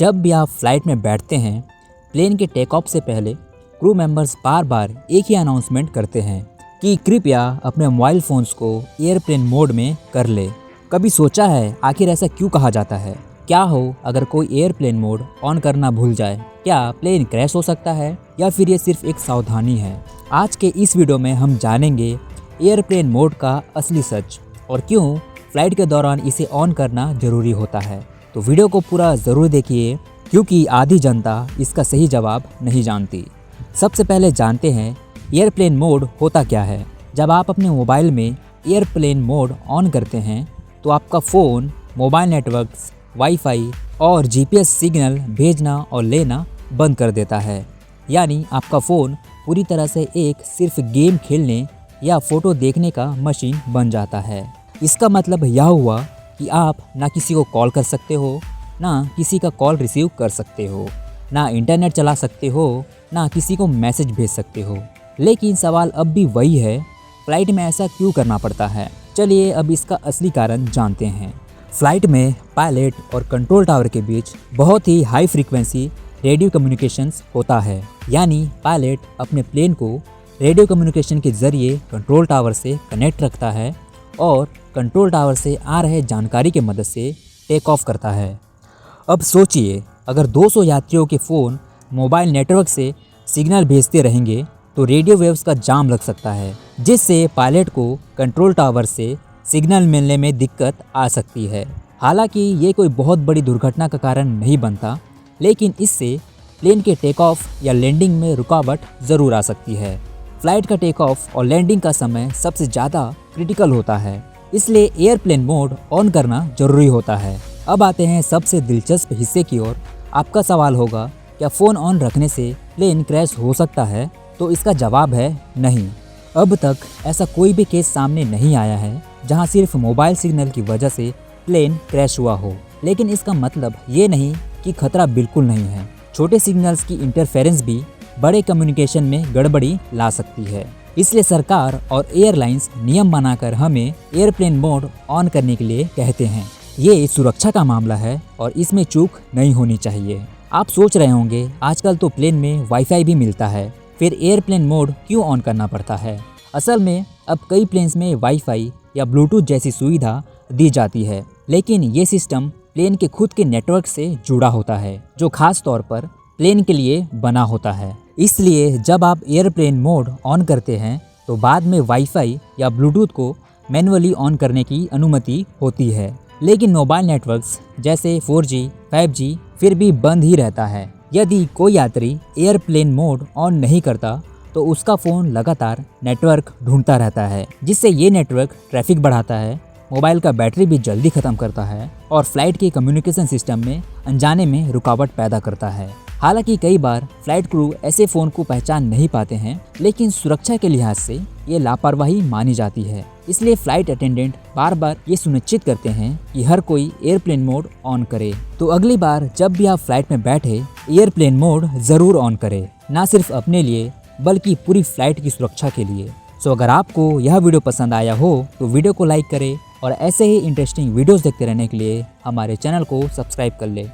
जब भी आप फ्लाइट में बैठते हैं, प्लेन के टेक ऑफ से पहले क्रू मेंबर्स बार बार एक ही अनाउंसमेंट करते हैं कि कृपया अपने मोबाइल फ़ोन्स को एयरप्लेन मोड में कर ले। कभी सोचा है आखिर ऐसा क्यों कहा जाता है? क्या हो अगर कोई एयरप्लेन मोड ऑन करना भूल जाए? क्या प्लेन क्रैश हो सकता है या फिर ये सिर्फ एक सावधानी है? आज के इस वीडियो में हम जानेंगे एयरप्लेन मोड का असली सच और क्यों फ्लाइट के दौरान इसे ऑन करना ज़रूरी होता है। तो वीडियो को पूरा ज़रूर देखिए क्योंकि आधी जनता इसका सही जवाब नहीं जानती। सबसे पहले जानते हैं एयरप्लेन मोड होता क्या है। जब आप अपने मोबाइल में एयरप्लेन मोड ऑन करते हैं तो आपका फ़ोन मोबाइल नेटवर्क्स, वाईफाई और जीपीएस सिग्नल भेजना और लेना बंद कर देता है। यानी आपका फ़ोन पूरी तरह से एक सिर्फ गेम खेलने या फ़ोटो देखने का मशीन बन जाता है। इसका मतलब यह हुआ कि आप ना किसी को कॉल कर सकते हो, ना किसी का कॉल रिसीव कर सकते हो, ना इंटरनेट चला सकते हो, ना किसी को मैसेज भेज सकते हो। लेकिन सवाल अब भी वही है, फ़्लाइट में ऐसा क्यों करना पड़ता है? चलिए अब इसका असली कारण जानते हैं। फ़्लाइट में पायलट और कंट्रोल टावर के बीच बहुत ही हाई फ्रीक्वेंसी रेडियो कम्युनिकेशंस होता है। यानी पायलट अपने प्लेन को रेडियो कम्युनिकेशन के ज़रिए कंट्रोल टावर से कनेक्ट रखता है और कंट्रोल टावर से आ रहे जानकारी के मदद से टेक ऑफ करता है। अब सोचिए, अगर 200 यात्रियों के फ़ोन मोबाइल नेटवर्क से सिग्नल भेजते रहेंगे तो रेडियो वेव्स का जाम लग सकता है, जिससे पायलट को कंट्रोल टावर से सिग्नल मिलने में दिक्कत आ सकती है। हालांकि ये कोई बहुत बड़ी दुर्घटना का कारण नहीं बनता, लेकिन इससे प्लेन के टेक ऑफ या लैंडिंग में रुकावट ज़रूर आ सकती है। फ़्लाइट का टेक ऑफ और लैंडिंग का समय सबसे ज़्यादा क्रिटिकल होता है, इसलिए एयरप्लेन मोड ऑन करना ज़रूरी होता है। अब आते हैं सबसे दिलचस्प हिस्से की ओर। आपका सवाल होगा, क्या फ़ोन ऑन रखने से प्लेन क्रैश हो सकता है? तो इसका जवाब है नहीं। अब तक ऐसा कोई भी केस सामने नहीं आया है जहां सिर्फ मोबाइल सिग्नल की वजह से प्लेन क्रैश हुआ हो। लेकिन इसका मतलब ये नहीं कि खतरा बिल्कुल नहीं है। छोटे सिग्नल्स की इंटरफेरेंस भी बड़े कम्युनिकेशन में गड़बड़ी ला सकती है। इसलिए सरकार और एयरलाइंस नियम बनाकर हमें एयरप्लेन मोड ऑन करने के लिए कहते हैं। ये सुरक्षा का मामला है और इसमें चूक नहीं होनी चाहिए। आप सोच रहे होंगे, आजकल तो प्लेन में वाईफाई भी मिलता है, फिर एयरप्लेन मोड क्यों ऑन करना पड़ता है? असल में अब कई प्लेन्स में वाईफाई या ब्लूटूथ जैसी सुविधा दी जाती है, लेकिन ये सिस्टम प्लेन के खुद के नेटवर्क से जुड़ा होता है, जो खास तौर पर प्लेन के लिए बना होता है। इसलिए जब आप एयरप्लेन मोड ऑन करते हैं तो बाद में वाईफाई या ब्लूटूथ को मैन्युअली ऑन करने की अनुमति होती है। लेकिन मोबाइल नेटवर्क्स जैसे 4G, 5G फिर भी बंद ही रहता है। यदि कोई यात्री एयरप्लेन मोड ऑन नहीं करता तो उसका फ़ोन लगातार नेटवर्क ढूंढता रहता है, जिससे ये नेटवर्क ट्रैफिक बढ़ाता है, मोबाइल का बैटरी भी जल्दी ख़त्म करता है और फ्लाइट के कम्युनिकेशन सिस्टम में अनजाने में रुकावट पैदा करता है। हालांकि कई बार फ्लाइट क्रू ऐसे फ़ोन को पहचान नहीं पाते हैं, लेकिन सुरक्षा के लिहाज से ये लापरवाही मानी जाती है। इसलिए फ्लाइट अटेंडेंट बार बार ये सुनिश्चित करते हैं कि हर कोई एयरप्लेन मोड ऑन करे। तो अगली बार जब भी आप फ्लाइट में बैठे, एयरप्लेन मोड ज़रूर ऑन करें, ना सिर्फ अपने लिए बल्कि पूरी फ्लाइट की सुरक्षा के लिए। सो अगर आपको यह वीडियो पसंद आया हो तो वीडियो को लाइक करें और ऐसे ही इंटरेस्टिंग वीडियोस देखते रहने के लिए हमारे चैनल को सब्सक्राइब कर ले।